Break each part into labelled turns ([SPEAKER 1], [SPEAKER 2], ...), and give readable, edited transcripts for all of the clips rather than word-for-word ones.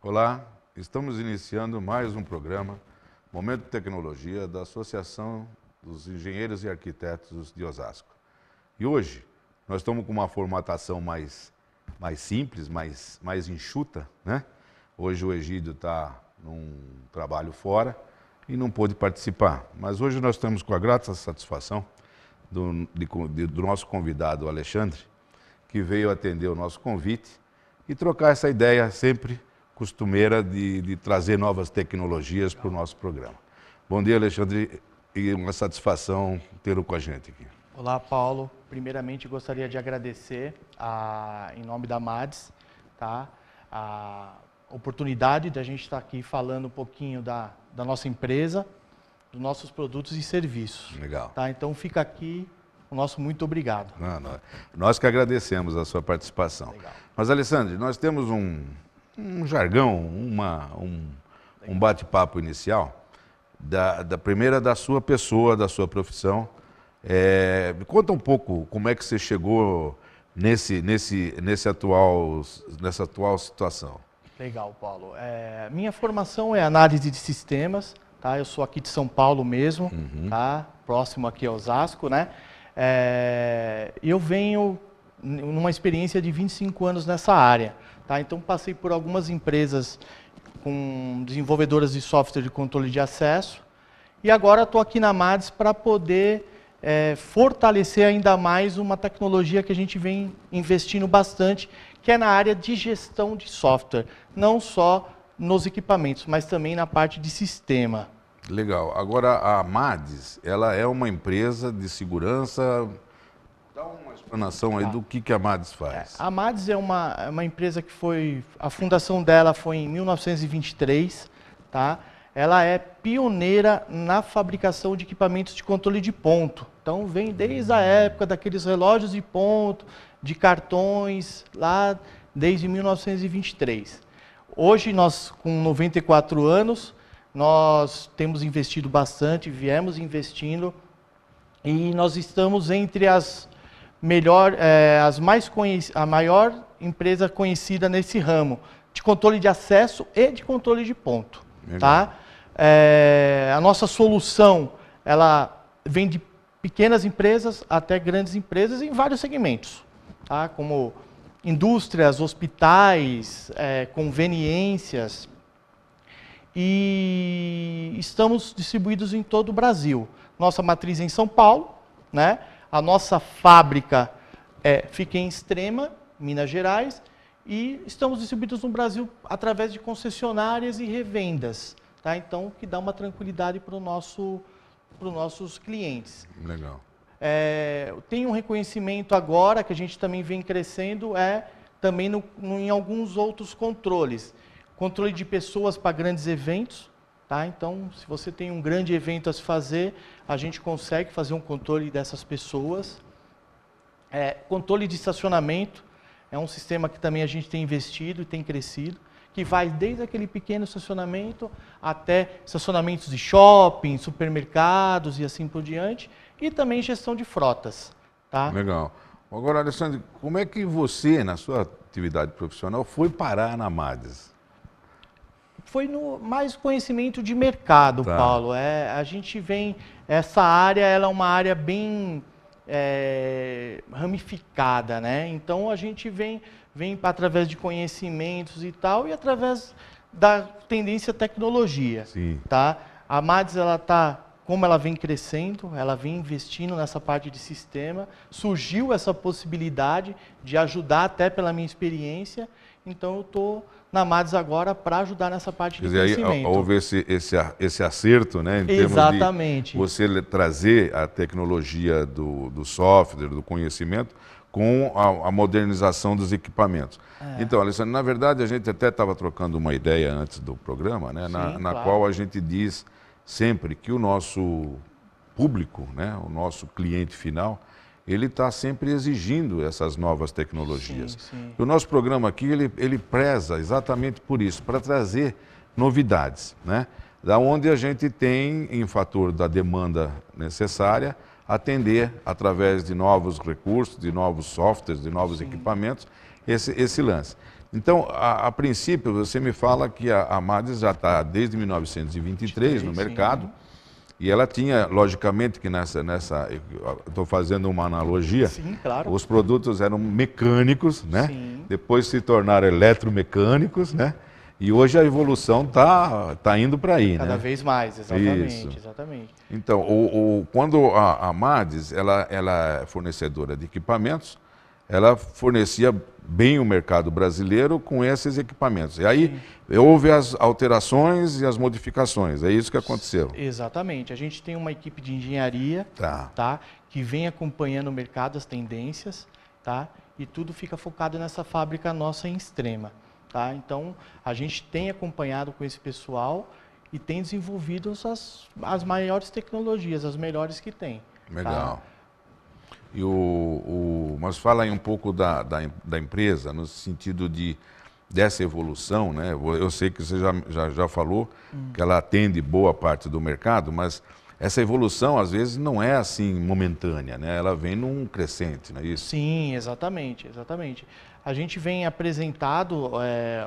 [SPEAKER 1] Olá, estamos iniciando mais um programa, Momento de Tecnologia, da Associação dos Engenheiros e Arquitetos de Osasco. E hoje nós estamos com uma formatação mais simples, mais enxuta, né? Hoje o Egídio está num trabalho fora e não pôde participar. Mas hoje nós estamos com a grata satisfação do nosso convidado Alexandre, que veio atender o nosso convite e trocar essa ideia sempre costumeira de trazer novas tecnologias para o nosso programa. Bom dia, Alexandre, e uma satisfação tê-lo com a gente aqui.
[SPEAKER 2] Olá, Paulo. Primeiramente, gostaria de agradecer, em nome da MADES, tá, a oportunidade de a gente estar aqui falando um pouquinho da nossa empresa, dos nossos produtos e serviços.
[SPEAKER 1] Legal.
[SPEAKER 2] Tá? Então, fica aqui o nosso muito obrigado.
[SPEAKER 1] Nós que agradecemos a sua participação.
[SPEAKER 2] Legal.
[SPEAKER 1] Mas, Alexandre, nós temos um jargão, um bate-papo inicial, primeira da sua pessoa, da sua profissão. Me conta um pouco como é que você chegou nessa atual situação.
[SPEAKER 2] Legal, Paulo. Minha formação é análise de sistemas, tá? Eu sou aqui de São Paulo mesmo, tá? Próximo aqui a Osasco, né? Eu venho numa experiência de 25 anos nessa área. Tá, então passei por algumas empresas com desenvolvedoras de software de controle de acesso e agora estou aqui na MADES para poder fortalecer ainda mais uma tecnologia que a gente vem investindo bastante, que é na área de gestão de software, não só nos equipamentos, mas também na parte de sistema.
[SPEAKER 1] Legal. Agora a MADES, ela é uma empresa de segurança. Dá uma explanação aí do que a MADES faz.
[SPEAKER 2] A MADES é uma empresa que a fundação dela foi em 1923, tá? Ela é pioneira na fabricação de equipamentos de controle de ponto. Então vem desde a época daqueles relógios de ponto, de cartões, lá desde 1923. Hoje nós, com 94 anos, nós temos investido bastante, viemos investindo e nós estamos entre a maior empresa conhecida nesse ramo de controle de acesso e de controle de ponto. Tá? A nossa solução, ela vem de pequenas empresas até grandes empresas em vários segmentos, tá? Como indústrias, hospitais, conveniências, e estamos distribuídos em todo o Brasil. Nossa matriz é em São Paulo, né? A nossa fábrica fica em Extrema, Minas Gerais, e estamos distribuídos no Brasil através de concessionárias e revendas, tá? Então, que dá uma tranquilidade para os nossos clientes.
[SPEAKER 1] Legal.
[SPEAKER 2] Tem um reconhecimento agora, que a gente também vem crescendo, também em alguns outros controles. Controle de pessoas para grandes eventos. Tá? Então, se você tem um grande evento a se fazer, a gente consegue fazer um controle dessas pessoas. Controle de estacionamento é um sistema que também a gente tem investido e tem crescido, que vai desde aquele pequeno estacionamento até estacionamentos de shopping, supermercados e assim por diante, e também gestão de frotas. Tá?
[SPEAKER 1] Legal. Agora, Alexandre, como é que você, na sua atividade profissional, foi parar na MADES?
[SPEAKER 2] Foi no mais conhecimento de mercado, tá, Paulo. A gente essa área ela é uma área bem ramificada, né? Então a gente vem através de conhecimentos e tal, e através da tendência tecnologia.
[SPEAKER 1] Sim.
[SPEAKER 2] Tá? A MADES, como ela vem crescendo, ela vem investindo nessa parte de sistema, surgiu essa possibilidade de ajudar até pela minha experiência, então eu estou na MADES agora para ajudar nessa parte de crescimento.
[SPEAKER 1] Aí houve esse acerto, né? Em
[SPEAKER 2] Exatamente.
[SPEAKER 1] Termos de você trazer a tecnologia do software, do conhecimento, com a modernização dos equipamentos. Então, Alessandro, na verdade, a gente até estava trocando uma ideia antes do programa, né?
[SPEAKER 2] Sim,
[SPEAKER 1] na
[SPEAKER 2] claro.
[SPEAKER 1] qual a gente diz sempre que o nosso público, né? O nosso cliente final, ele está sempre exigindo essas novas tecnologias.
[SPEAKER 2] Sim, sim.
[SPEAKER 1] O nosso programa aqui, ele preza exatamente por isso, para trazer novidades, né? Da onde a gente tem, em fator da demanda necessária, atender, através de novos recursos, de novos softwares, de novos equipamentos, esse lance. Então, a princípio, você me fala que a Madis já está desde 1923 no mercado, e ela tinha, logicamente, que estou fazendo uma analogia,
[SPEAKER 2] sim, claro.
[SPEAKER 1] Os produtos eram mecânicos, né?
[SPEAKER 2] Sim.
[SPEAKER 1] Depois se tornaram eletromecânicos, né? E hoje a evolução tá indo para aí,
[SPEAKER 2] Cada
[SPEAKER 1] né?
[SPEAKER 2] vez mais, exatamente,
[SPEAKER 1] Isso.
[SPEAKER 2] exatamente.
[SPEAKER 1] Então, quando a Madis, ela é fornecedora de equipamentos, ela fornecia bem o mercado brasileiro com esses equipamentos. E aí houve as alterações e as modificações, é isso que aconteceu.
[SPEAKER 2] Exatamente. A gente tem uma equipe de engenharia, tá, que vem acompanhando o mercado, as tendências, tá, e tudo fica focado nessa fábrica nossa em Extrema. Tá? Então, a gente tem acompanhado com esse pessoal e tem desenvolvido as maiores tecnologias, as melhores que tem.
[SPEAKER 1] Legal.
[SPEAKER 2] Tá?
[SPEAKER 1] E mas fala aí um pouco da empresa, no sentido dessa evolução, né? Eu sei que você já falou que ela atende boa parte do mercado, mas essa evolução, às vezes, não é assim momentânea, né? Ela vem num crescente, não é isso?
[SPEAKER 2] Sim, exatamente, exatamente. A gente vem apresentado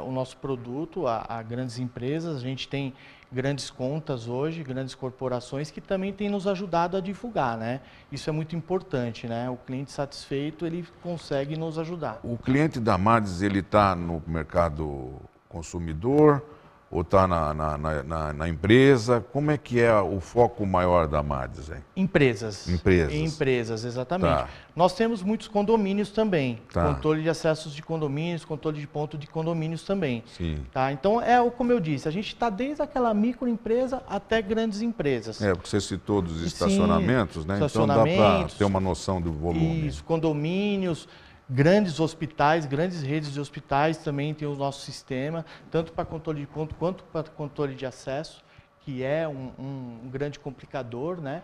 [SPEAKER 2] o nosso produto a grandes empresas, a gente tem grandes contas hoje, grandes corporações que também têm nos ajudado a divulgar, né? Isso é muito importante, né? O cliente satisfeito, ele consegue nos ajudar.
[SPEAKER 1] O cliente da Madis, ele está no mercado consumidor ou está na empresa? Como é que é o foco maior da Madis? Hein?
[SPEAKER 2] Empresas.
[SPEAKER 1] Empresas.
[SPEAKER 2] Empresas, exatamente.
[SPEAKER 1] Tá.
[SPEAKER 2] Nós temos muitos condomínios também.
[SPEAKER 1] Tá.
[SPEAKER 2] Controle de acessos de condomínios, controle de ponto de condomínios também.
[SPEAKER 1] Sim.
[SPEAKER 2] Tá? Então, como eu disse, a gente está desde aquela microempresa até grandes empresas.
[SPEAKER 1] Porque você citou dos estacionamentos, né?
[SPEAKER 2] Estacionamentos,
[SPEAKER 1] então dá para ter uma noção do volume.
[SPEAKER 2] Isso, condomínios, grandes hospitais, grandes redes de hospitais também tem o nosso sistema, tanto para controle de ponto quanto para controle de acesso, que é um grande complicador, né?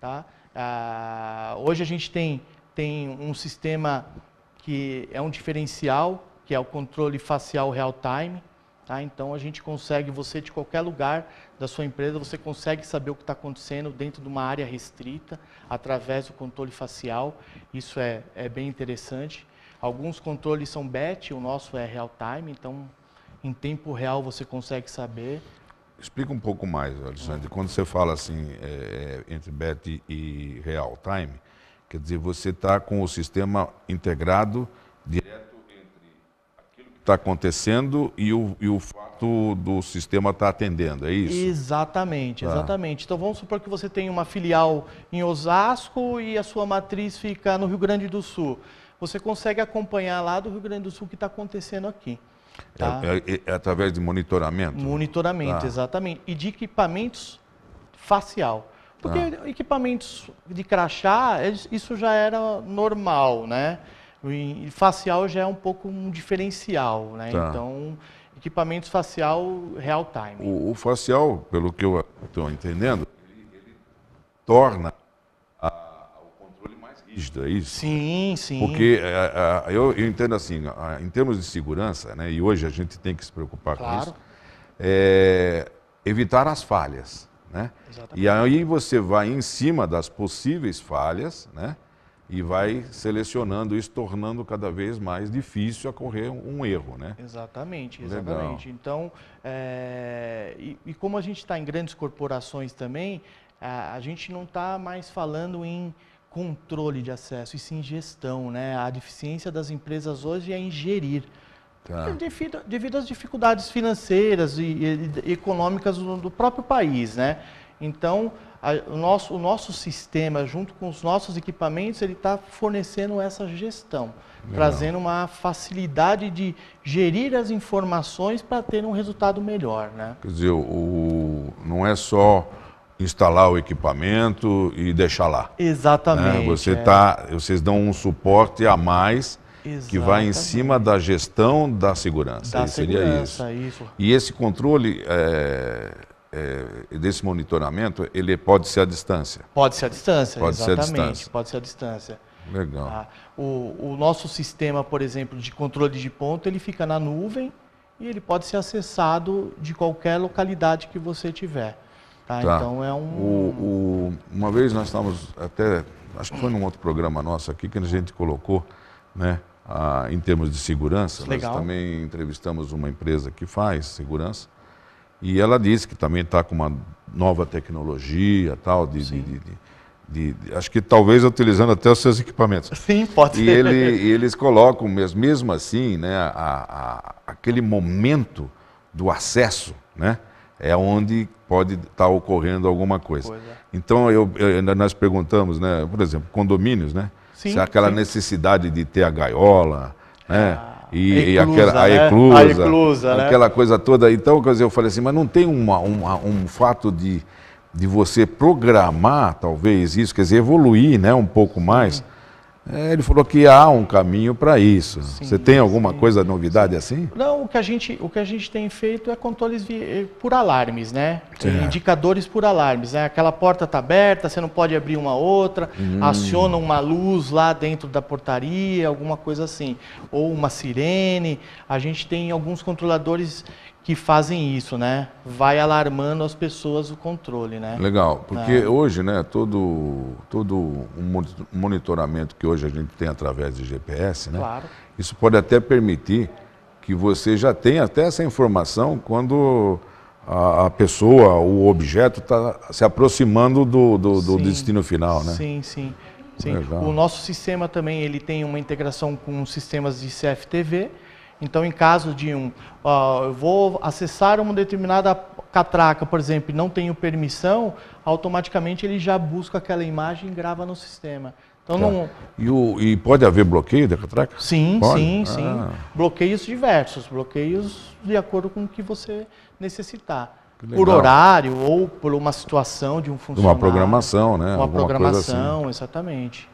[SPEAKER 2] Tá? Hoje a gente tem um sistema que é um diferencial, que é o controle facial real-time. Tá? Então a gente consegue, você de qualquer lugar da sua empresa, você consegue saber o que está acontecendo dentro de uma área restrita, através do controle facial. Isso é bem interessante. Alguns controles são batch, o nosso é real-time, então em tempo real você consegue saber.
[SPEAKER 1] Explica um pouco mais, Alexandre. Quando você fala assim, entre batch e real-time, quer dizer, você está com o sistema integrado direto entre aquilo que está acontecendo e o fato do sistema estar atendendo, é isso?
[SPEAKER 2] Exatamente, exatamente. Então vamos supor que você tem uma filial em Osasco e a sua matriz fica no Rio Grande do Sul. Você consegue acompanhar lá do Rio Grande do Sul o que está acontecendo aqui. Tá?
[SPEAKER 1] É através de monitoramento?
[SPEAKER 2] Monitoramento, exatamente. E de equipamentos facial. Porque equipamentos de crachá, isso já era normal, né? E facial já é um pouco um diferencial, né? Então, equipamentos facial real time.
[SPEAKER 1] O facial, pelo que eu estou entendendo, ele torna o controle mais rígido, é isso?
[SPEAKER 2] Sim, sim.
[SPEAKER 1] Porque eu entendo assim, em termos de segurança, né, e hoje a gente tem que se preocupar com isso, evitar as falhas. Né? E aí você vai em cima das possíveis falhas, né, e vai selecionando isso, tornando cada vez mais difícil ocorrer um erro, né?
[SPEAKER 2] Exatamente,
[SPEAKER 1] Legal.
[SPEAKER 2] exatamente. Então, e como a gente está em grandes corporações também, a gente não está mais falando em controle de acesso, e sim gestão, né? A deficiência das empresas hoje é em gerir. Devido às dificuldades financeiras e econômicas do próprio país, né? Então, o nosso sistema, junto com os nossos equipamentos, ele está fornecendo essa gestão, trazendo uma facilidade de gerir as informações para ter um resultado melhor, né?
[SPEAKER 1] Quer dizer, não é só instalar o equipamento e deixar lá.
[SPEAKER 2] Exatamente.
[SPEAKER 1] Né? Vocês dão um suporte a mais que vai em cima da gestão da segurança. Seria isso. E esse controle desse monitoramento, ele pode ser à distância?
[SPEAKER 2] Pode ser à distância,
[SPEAKER 1] pode
[SPEAKER 2] exatamente.
[SPEAKER 1] Ser à distância.
[SPEAKER 2] Pode ser à distância.
[SPEAKER 1] Legal.
[SPEAKER 2] O nosso sistema, por exemplo, de controle de ponto, ele fica na nuvem e ele pode ser acessado de qualquer localidade que você tiver. Tá? Então é
[SPEAKER 1] uma vez nós estávamos até acho que foi num outro programa nosso aqui que a gente colocou, né, em termos de segurança.
[SPEAKER 2] Legal.
[SPEAKER 1] Nós também entrevistamos uma empresa que faz segurança e ela disse que também está com uma nova tecnologia, tal, acho que talvez utilizando até os seus equipamentos.
[SPEAKER 2] Sim, pode ser.
[SPEAKER 1] E eles colocam mesmo assim, né, aquele momento do acesso, né, é onde pode estar ocorrendo alguma coisa. Então nós perguntamos, né, por exemplo, condomínios, né,
[SPEAKER 2] sim,
[SPEAKER 1] se há aquela
[SPEAKER 2] sim.
[SPEAKER 1] necessidade de ter a gaiola, né,
[SPEAKER 2] a eclusa, né?
[SPEAKER 1] aquela coisa toda. Então, quer dizer, eu falei assim, mas não tem um fato de você programar, talvez, isso, quer dizer, evoluir, né, um pouco mais. Ele falou que há um caminho para isso.
[SPEAKER 2] Sim,
[SPEAKER 1] você tem alguma coisa, novidade assim?
[SPEAKER 2] Não, o que a gente tem feito é controles por alarmes, né?
[SPEAKER 1] Certo.
[SPEAKER 2] Indicadores por alarmes, né? Aquela porta está aberta, você não pode abrir uma outra, aciona uma luz lá dentro da portaria, alguma coisa assim. Ou uma sirene. A gente tem alguns controladores que fazem isso, né? Vai alarmando as pessoas o controle, né?
[SPEAKER 1] Legal, porque hoje, né, todo um monitoramento que hoje a gente tem através de GPS, né?
[SPEAKER 2] Claro.
[SPEAKER 1] Isso pode até permitir que você já tenha até essa informação quando a pessoa, o objeto está se aproximando do destino final, né?
[SPEAKER 2] Sim, sim. Sim.
[SPEAKER 1] Legal.
[SPEAKER 2] O nosso sistema também ele tem uma integração com sistemas de CFTV. Então, em caso de eu vou acessar uma determinada catraca, por exemplo, e não tenho permissão, automaticamente ele já busca aquela imagem e grava no sistema. Então, não...
[SPEAKER 1] E pode haver bloqueio da catraca?
[SPEAKER 2] Sim,
[SPEAKER 1] pode?
[SPEAKER 2] sim. Bloqueios diversos, bloqueios de acordo com o que você necessitar. Por horário ou por uma situação de um funcionário.
[SPEAKER 1] Uma programação, né?
[SPEAKER 2] Uma
[SPEAKER 1] alguma
[SPEAKER 2] programação,
[SPEAKER 1] coisa assim.
[SPEAKER 2] exatamente.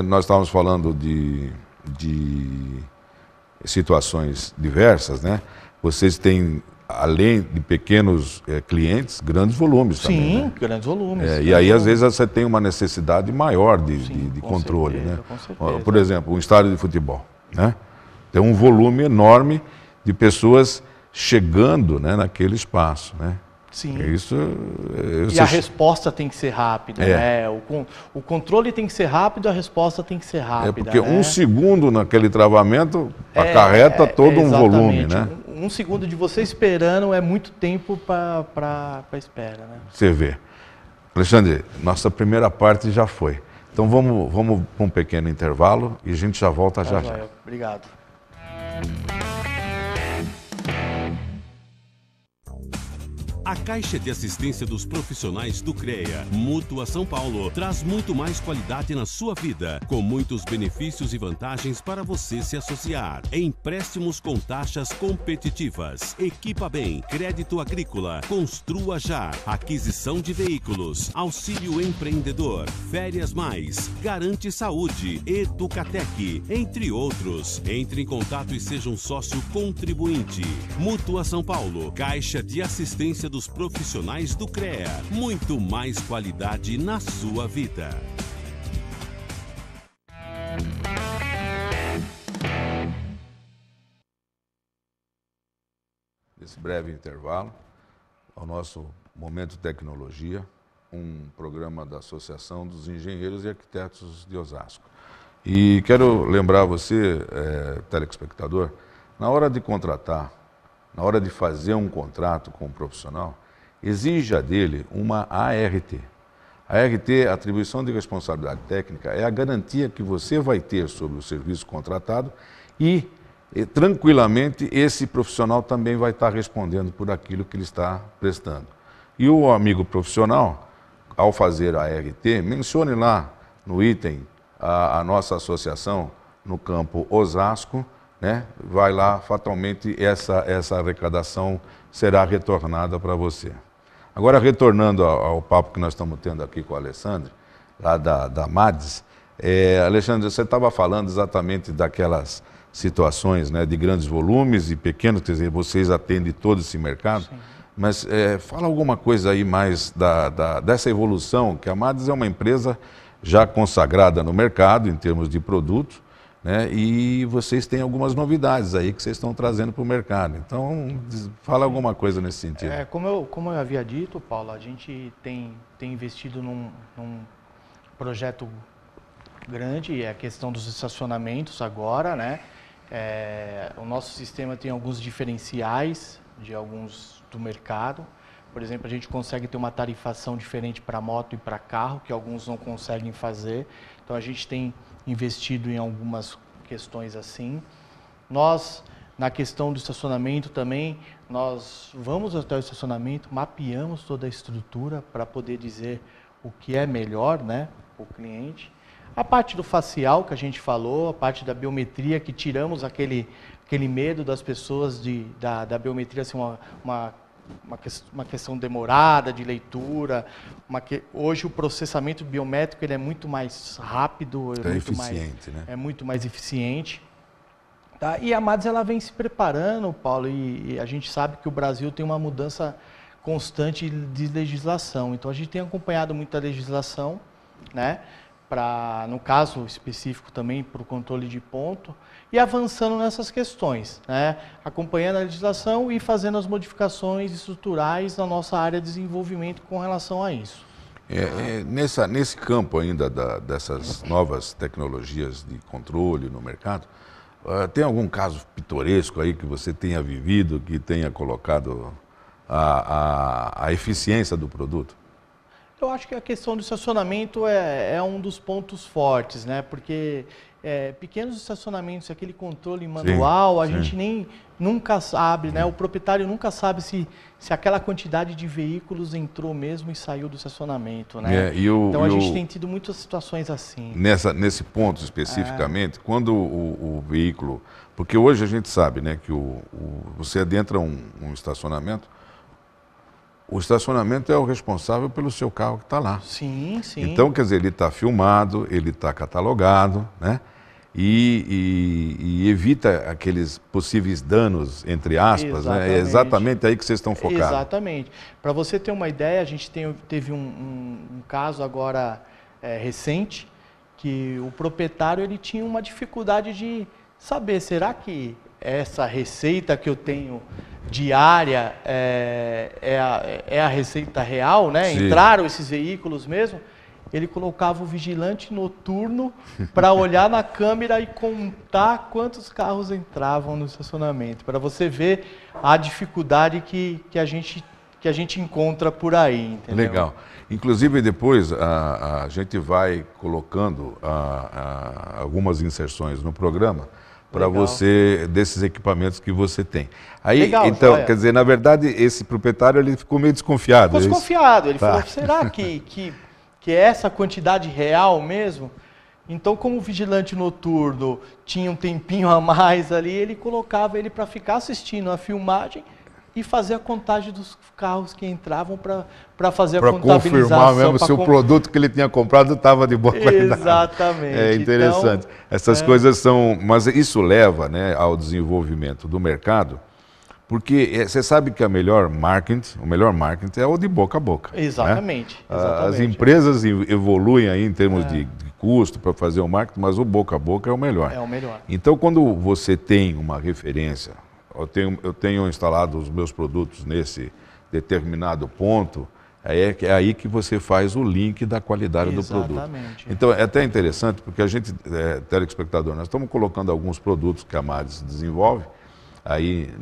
[SPEAKER 1] Nós estávamos falando de situações diversas, né? Vocês têm, além de pequenos clientes, grandes volumes também.
[SPEAKER 2] Sim,
[SPEAKER 1] né?
[SPEAKER 2] grandes volumes.
[SPEAKER 1] E aí, às vezes, você tem uma necessidade maior de controle,
[SPEAKER 2] certeza,
[SPEAKER 1] né?
[SPEAKER 2] com certeza.
[SPEAKER 1] Por exemplo, um estádio de futebol, né? Tem um volume enorme de pessoas chegando, né, naquele espaço, né?
[SPEAKER 2] Sim.
[SPEAKER 1] E
[SPEAKER 2] a resposta tem que ser rápida, né? O controle tem que ser rápido, a resposta tem que ser rápida.
[SPEAKER 1] Porque
[SPEAKER 2] né?
[SPEAKER 1] um segundo naquele travamento acarreta todo um volume, né?
[SPEAKER 2] Um segundo de você esperando é muito tempo para espera, né?
[SPEAKER 1] Você vê. Alexandre, nossa primeira parte já foi. Então vamos para um pequeno intervalo e a gente já volta já.
[SPEAKER 2] Obrigado.
[SPEAKER 3] A Caixa de Assistência dos Profissionais do CREA, Mútua São Paulo, traz muito mais qualidade na sua vida, com muitos benefícios e vantagens para você se associar. Empréstimos com taxas competitivas, Equipa Bem, Crédito Agrícola, Construa Já, aquisição de veículos, Auxílio Empreendedor, Férias Mais, Garante Saúde, Educatec, entre outros. Entre em contato e seja um sócio contribuinte. Mútua São Paulo, Caixa de Assistência dos Profissionais do CREA. Muito mais qualidade na sua vida.
[SPEAKER 1] Nesse breve intervalo, ao nosso Momento Tecnologia, um programa da Associação dos Engenheiros e Arquitetos de Osasco. E quero lembrar você, telespectador, na hora de contratar, na hora de fazer um contrato com um profissional, exija dele uma ART. A ART, Atribuição de Responsabilidade Técnica, é a garantia que você vai ter sobre o serviço contratado e tranquilamente esse profissional também vai estar respondendo por aquilo que ele está prestando. E o amigo profissional, ao fazer a ART, mencione lá no item a nossa associação no campo Osasco, né? Vai lá, fatalmente essa arrecadação será retornada para você. Agora, retornando ao papo que nós estamos tendo aqui com o Alexandre, lá da MADES, Alexandre, você estava falando exatamente daquelas situações, né, de grandes volumes e pequenos, quer dizer, vocês atendem todo esse mercado, sim. Mas fala alguma coisa aí mais dessa evolução, que a MADES é uma empresa já consagrada no mercado em termos de produto, né? E vocês têm algumas novidades aí que vocês estão trazendo para o mercado. Então, fala alguma coisa nesse sentido.
[SPEAKER 2] Como eu havia dito, Paulo, a gente tem investido projeto grande, é a questão dos estacionamentos agora, né? O nosso sistema tem alguns diferenciais de alguns do mercado. Por exemplo, a gente consegue ter uma tarifação diferente para moto e para carro, que alguns não conseguem fazer. Então, a gente tem investido em algumas questões assim. Nós, na questão do estacionamento também, nós vamos até o estacionamento, mapeamos toda a estrutura para poder dizer o que é melhor, né, para o cliente. A parte do facial que a gente falou, a parte da biometria, que tiramos aquele medo das pessoas da biometria ser uma questão demorada de leitura. Hoje o processamento biométrico ele é muito mais rápido, é muito mais eficiente. Tá? E a Mads ela vem se preparando, Paulo, e a gente sabe que o Brasil tem uma mudança constante de legislação. Então a gente tem acompanhado muita legislação, né? No caso específico também para o controle de ponto, e avançando nessas questões, né? Acompanhando a legislação e fazendo as modificações estruturais na nossa área de desenvolvimento com relação a isso.
[SPEAKER 1] Nesse campo ainda dessas novas tecnologias de controle no mercado, tem algum caso pitoresco aí que você tenha vivido, que tenha colocado a eficiência do produto?
[SPEAKER 2] Eu acho que a questão do estacionamento é um dos pontos fortes, né? Porque pequenos estacionamentos, aquele controle manual, a gente nunca sabe, né? O proprietário nunca sabe se aquela quantidade de veículos entrou mesmo e saiu do estacionamento, né? Então a gente tem tido muitas situações assim.
[SPEAKER 1] Nesse ponto especificamente, quando o veículo... Porque hoje a gente sabe, né, que você adentra um estacionamento, o estacionamento é o responsável pelo seu carro que está lá.
[SPEAKER 2] Sim, sim.
[SPEAKER 1] Então, quer dizer, ele está filmado, ele está catalogado, né? E evita aqueles possíveis danos, entre aspas, né? É exatamente aí que vocês estão focados.
[SPEAKER 2] Exatamente. Para você ter uma ideia, a gente teve um caso agora recente, que o proprietário ele tinha uma dificuldade de saber, será que essa receita que eu tenho diária é a receita real, né?
[SPEAKER 1] Sim.
[SPEAKER 2] Entraram esses veículos mesmo? Ele colocava o vigilante noturno para olhar na câmera e contar quantos carros entravam no estacionamento, para você ver a dificuldade que a gente encontra por aí, entendeu?
[SPEAKER 1] Legal. Inclusive depois a gente vai colocando algumas inserções no programa para você, desses equipamentos que você tem. Aí,
[SPEAKER 2] legal,
[SPEAKER 1] então, quer dizer, na verdade, esse proprietário ele ficou meio desconfiado.
[SPEAKER 2] Ficou desconfiado, ele falou, será que é essa quantidade real mesmo? Então, como o vigilante noturno tinha um tempinho a mais ali, ele colocava ele para ficar assistindo a filmagem e fazer a contagem dos carros que entravam para fazer a contabilização. Para
[SPEAKER 1] confirmar mesmo se o produto que ele tinha comprado estava de boa qualidade.
[SPEAKER 2] Exatamente.
[SPEAKER 1] É interessante. Então, essas coisas são... Mas isso leva, né, ao desenvolvimento do mercado, porque você sabe que o melhor marketing é o de boca a boca.
[SPEAKER 2] Exatamente.
[SPEAKER 1] Né? As empresas evoluem aí em termos de custo para fazer o marketing, mas o boca a boca é o melhor.
[SPEAKER 2] É o melhor.
[SPEAKER 1] Então, quando você tem uma referência, eu tenho instalado os meus produtos nesse determinado ponto, é aí que você faz o link da qualidade do produto. Então, é até interessante, porque a gente, telespectador, nós estamos colocando alguns produtos que a Mads desenvolve, aí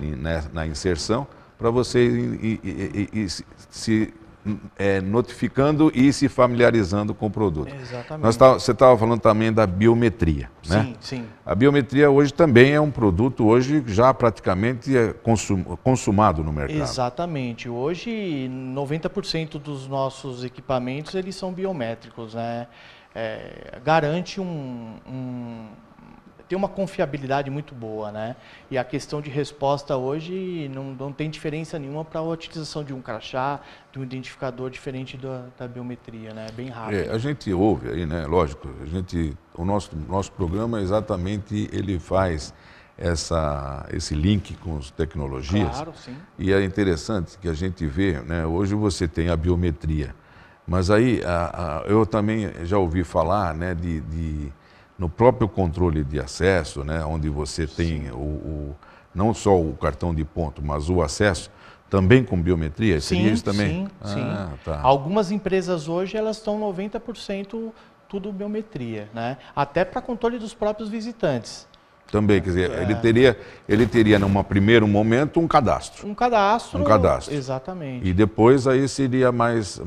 [SPEAKER 1] na inserção, para você ir se notificando e se familiarizando com o produto.
[SPEAKER 2] Exatamente.
[SPEAKER 1] Você estava falando também da biometria, né?
[SPEAKER 2] Sim, sim.
[SPEAKER 1] A biometria hoje também é um produto hoje já praticamente consumado no mercado.
[SPEAKER 2] Exatamente. Hoje 90% dos nossos equipamentos eles são biométricos, né? Garante tem uma confiabilidade muito boa, né? E a questão de resposta hoje não tem diferença nenhuma para a utilização de um crachá, de um identificador diferente da biometria, né? É bem rápido.
[SPEAKER 1] A gente ouve aí, né? Lógico, o nosso programa exatamente ele faz esse link com as tecnologias.
[SPEAKER 2] Claro, sim.
[SPEAKER 1] E é interessante que a gente vê, né? Hoje você tem a biometria, mas aí eu também já ouvi falar, né? No próprio controle de acesso, né, onde você tem não só o cartão de ponto, mas o acesso, também com biometria? Seria isso também?
[SPEAKER 2] Sim. Tá. Algumas empresas hoje elas estão 90% tudo biometria, né? Até para controle dos próprios visitantes.
[SPEAKER 1] Também, quer dizer, ele teria num primeiro momento um cadastro.
[SPEAKER 2] Um cadastro.
[SPEAKER 1] Um cadastro.
[SPEAKER 2] Exatamente.
[SPEAKER 1] E depois aí seria mais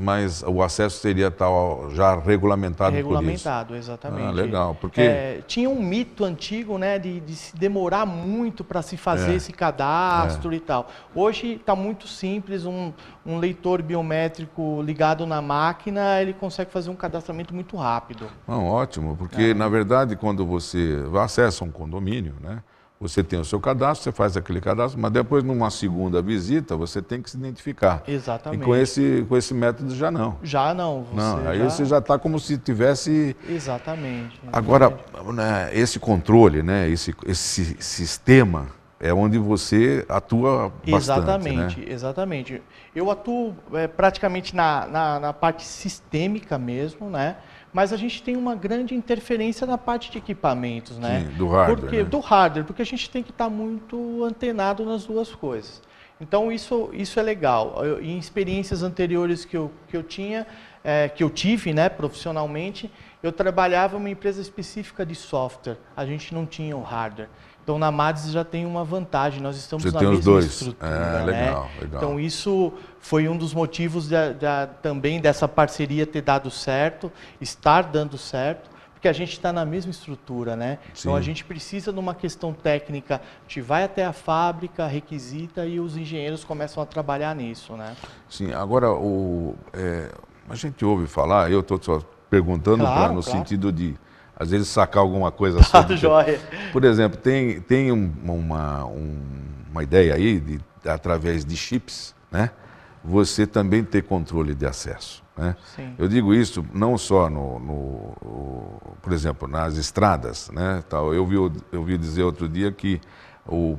[SPEAKER 1] o acesso seria tal já regulamentado por isso.
[SPEAKER 2] Regulamentado, exatamente.
[SPEAKER 1] Ah, legal, porque
[SPEAKER 2] tinha um mito antigo, né, de se demorar muito para se fazer esse cadastro e tal. Hoje está muito simples, um leitor biométrico ligado na máquina, ele consegue fazer um cadastramento muito rápido.
[SPEAKER 1] Não, ótimo, porque na verdade quando você acessa um condomínio, né? Você tem o seu cadastro, você faz aquele cadastro, mas depois numa segunda visita você tem que se identificar.
[SPEAKER 2] Exatamente.
[SPEAKER 1] E com esse método já não.
[SPEAKER 2] Já não.
[SPEAKER 1] Aí você já está como se tivesse...
[SPEAKER 2] Exatamente.
[SPEAKER 1] Agora, né, esse controle, né, esse sistema é onde você atua bastante.
[SPEAKER 2] Exatamente,
[SPEAKER 1] né?
[SPEAKER 2] Exatamente. Eu atuo praticamente na parte sistêmica mesmo, né? Mas a gente tem uma grande interferência na parte de equipamentos, né?
[SPEAKER 1] Sim, do hardware.
[SPEAKER 2] Do hardware, porque a gente tem que estar muito antenado nas duas coisas. Então isso é legal. Em experiências anteriores que eu tinha, que eu tive, né, profissionalmente, eu trabalhava em uma empresa específica de software. A gente não tinha o hardware. Então, na Mads já tem uma vantagem, nós estamos na mesma estrutura.
[SPEAKER 1] Legal.
[SPEAKER 2] Então, isso foi um dos motivos também dessa parceria ter dado certo, estar dando certo, porque a gente está na mesma estrutura, né?
[SPEAKER 1] Sim.
[SPEAKER 2] Então, a gente precisa de uma questão técnica, a gente vai até a fábrica, requisita e os engenheiros começam a trabalhar nisso, né?
[SPEAKER 1] Sim, agora, a gente ouve falar, eu estou só perguntando no sentido de às vezes sacar alguma coisa sobre...
[SPEAKER 2] Joia.
[SPEAKER 1] Por exemplo, tem uma ideia aí, através de chips, né? Você também ter controle de acesso. Né?
[SPEAKER 2] Sim.
[SPEAKER 1] Eu digo isso não só por exemplo, nas estradas. Né? Eu vi dizer outro dia que o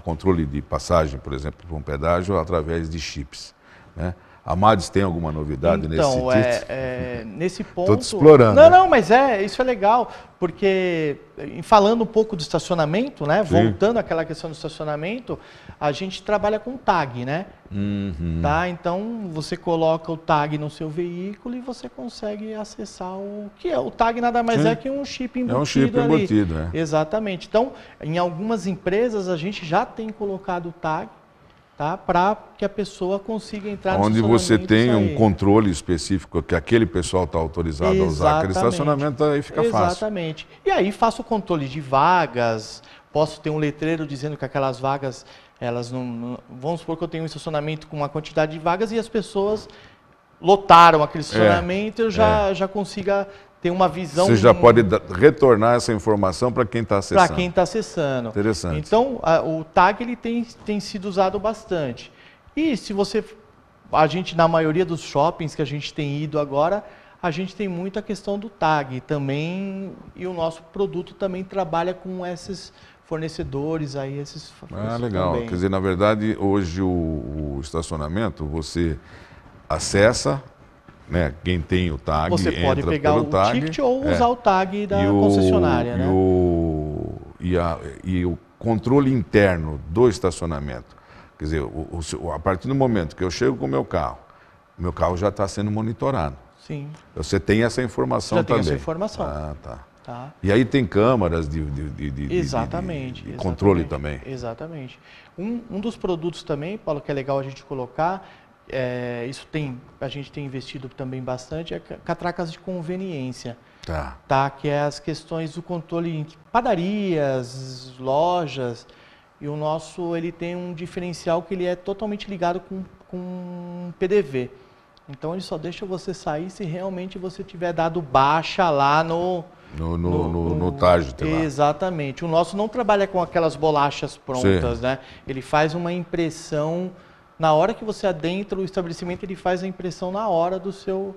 [SPEAKER 1] controle de passagem, por exemplo, para um pedágio, através de chips. Né? A Mads tem alguma novidade nesse sentido?
[SPEAKER 2] Nesse ponto...
[SPEAKER 1] Estou te explorando.
[SPEAKER 2] Não, mas isso é legal, porque falando um pouco do estacionamento, né?
[SPEAKER 1] Sim.
[SPEAKER 2] Voltando àquela questão do estacionamento, a gente trabalha com tag, né?
[SPEAKER 1] Uhum.
[SPEAKER 2] Tá? Então, você coloca o tag no seu veículo e você consegue acessar o que é. O tag nada mais é que um chip embutido.
[SPEAKER 1] É um chip embutido, né?
[SPEAKER 2] Exatamente. Então, em algumas empresas, a gente já tem colocado o tag, tá? Para que a pessoa consiga entrar no
[SPEAKER 1] onde você tem um
[SPEAKER 2] sair.
[SPEAKER 1] Controle específico que aquele pessoal está autorizado a usar aquele estacionamento, aí fica fácil.
[SPEAKER 2] Exatamente. E aí faço o controle de vagas, posso ter um letreiro dizendo que aquelas vagas, elas não... Vamos supor que eu tenho um estacionamento com uma quantidade de vagas e as pessoas lotaram aquele estacionamento, eu já consiga ter uma visão...
[SPEAKER 1] Você já pode retornar essa informação para quem está acessando.
[SPEAKER 2] Para quem está acessando.
[SPEAKER 1] Interessante.
[SPEAKER 2] Então, o tag ele tem sido usado bastante. E se a gente, na maioria dos shoppings que a gente tem ido agora, a gente tem muita questão do tag também, e o nosso produto também trabalha com esses fornecedores aí, esses...
[SPEAKER 1] legal.
[SPEAKER 2] Também.
[SPEAKER 1] Quer dizer, na verdade, hoje o estacionamento, você acessa... Né? Quem tem o tag
[SPEAKER 2] você pode pegar o ticket ou usar o tag da concessionária. Né?
[SPEAKER 1] E o controle interno do estacionamento. Quer dizer, a partir do momento que eu chego com o meu carro já está sendo monitorado.
[SPEAKER 2] Sim.
[SPEAKER 1] Você tem essa informação também.
[SPEAKER 2] Já tem essa informação.
[SPEAKER 1] Ah, tá. E aí tem câmaras de controle também.
[SPEAKER 2] Exatamente. Um dos produtos também, Paulo, que é legal a gente colocar... a gente tem investido também bastante, é catracas de conveniência. Tá? Que é as questões do controle em padarias, lojas, e o nosso ele tem um diferencial que ele é totalmente ligado com PDV. Então ele só deixa você sair se realmente você tiver dado baixa lá no
[SPEAKER 1] target lá.
[SPEAKER 2] Exatamente. O nosso não trabalha com aquelas bolachas prontas, né? Ele faz uma impressão... Na hora que você adentra o estabelecimento, ele faz a impressão na hora do seu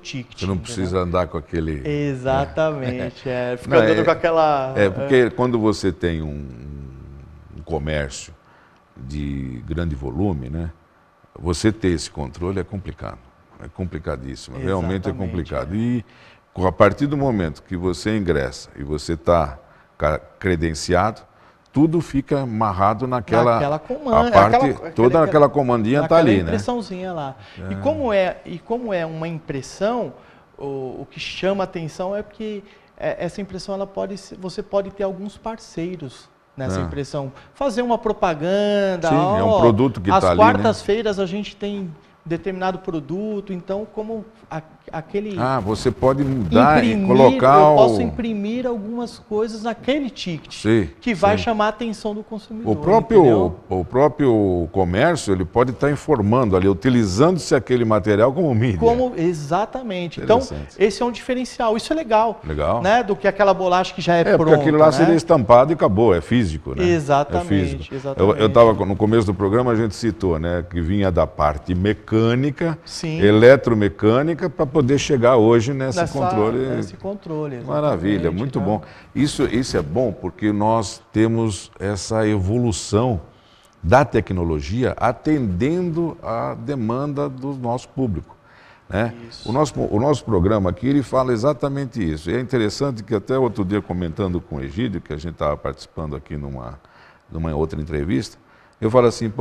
[SPEAKER 2] ticket.
[SPEAKER 1] Você não precisa andar com aquele...
[SPEAKER 2] Exatamente. Fica andando com aquela...
[SPEAKER 1] Porque quando você tem um comércio de grande volume, né? Você ter esse controle é complicado. É complicadíssimo. Exatamente, realmente é complicado. E a partir do momento que você ingressa e você está credenciado, tudo fica amarrado naquela comanda, toda naquela comandinha está ali, né?
[SPEAKER 2] Impressãozinha lá. E como é uma impressão, o que chama atenção é porque essa impressão, você pode ter alguns parceiros nessa impressão. Fazer uma propaganda.
[SPEAKER 1] Sim, é um produto que está ali,
[SPEAKER 2] às quartas-feiras a gente tem determinado produto, então como aquele...
[SPEAKER 1] você pode mudar e colocar...
[SPEAKER 2] Eu posso imprimir algumas coisas naquele ticket, que vai chamar a atenção do consumidor.
[SPEAKER 1] O próprio comércio, ele pode estar informando ali, utilizando-se aquele material como mídia.
[SPEAKER 2] Exatamente. Então, esse é um diferencial. Isso é legal.
[SPEAKER 1] Legal.
[SPEAKER 2] Né? Do que aquela bolacha que já é pronta.
[SPEAKER 1] Porque aquilo lá seria estampado e acabou, é físico, né?
[SPEAKER 2] Exatamente.
[SPEAKER 1] É físico.
[SPEAKER 2] Exatamente.
[SPEAKER 1] Eu estava, no começo do programa, a gente citou, né, que vinha da parte mecânica, eletromecânica, para poder chegar hoje nesse controle.
[SPEAKER 2] Exatamente,
[SPEAKER 1] Maravilha, muito bom. Isso é bom porque nós temos essa evolução da tecnologia atendendo à demanda do nosso público. Né? O nosso programa aqui, ele fala exatamente isso. E é interessante que até outro dia, comentando com o Egídio, que a gente estava participando aqui numa outra entrevista, eu falo assim,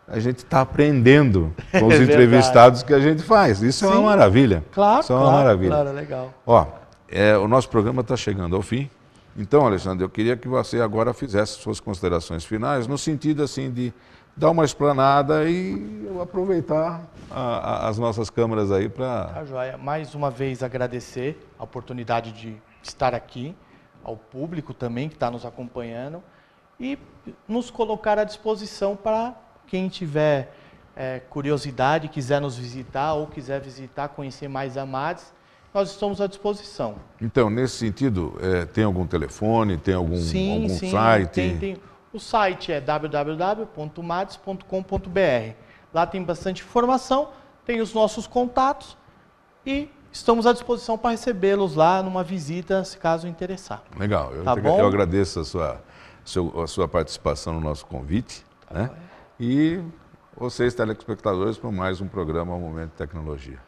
[SPEAKER 1] a gente está aprendendo com os entrevistados que a gente faz. Isso é uma maravilha.
[SPEAKER 2] Claro,
[SPEAKER 1] isso é uma maravilha.
[SPEAKER 2] Claro, legal.
[SPEAKER 1] O nosso programa está chegando ao fim. Então, Alexandre, eu queria que você agora fizesse suas considerações finais, no sentido assim de dar uma explanada e aproveitar as nossas câmeras aí para...
[SPEAKER 2] Tá joia. Mais uma vez agradecer a oportunidade de estar aqui, ao público também que está nos acompanhando, e nos colocar à disposição para quem tiver curiosidade, quiser nos visitar ou quiser visitar, conhecer mais a MADES, nós estamos à disposição.
[SPEAKER 1] Então, nesse sentido, tem algum telefone, tem algum site?
[SPEAKER 2] Tem. O site é www.mades.com.br. Lá tem bastante informação, tem os nossos contatos e estamos à disposição para recebê-los lá numa visita, se caso interessar.
[SPEAKER 1] Legal. Eu agradeço a sua participação no nosso convite. Né? E vocês, telespectadores, por mais um programa Momento de Tecnologia.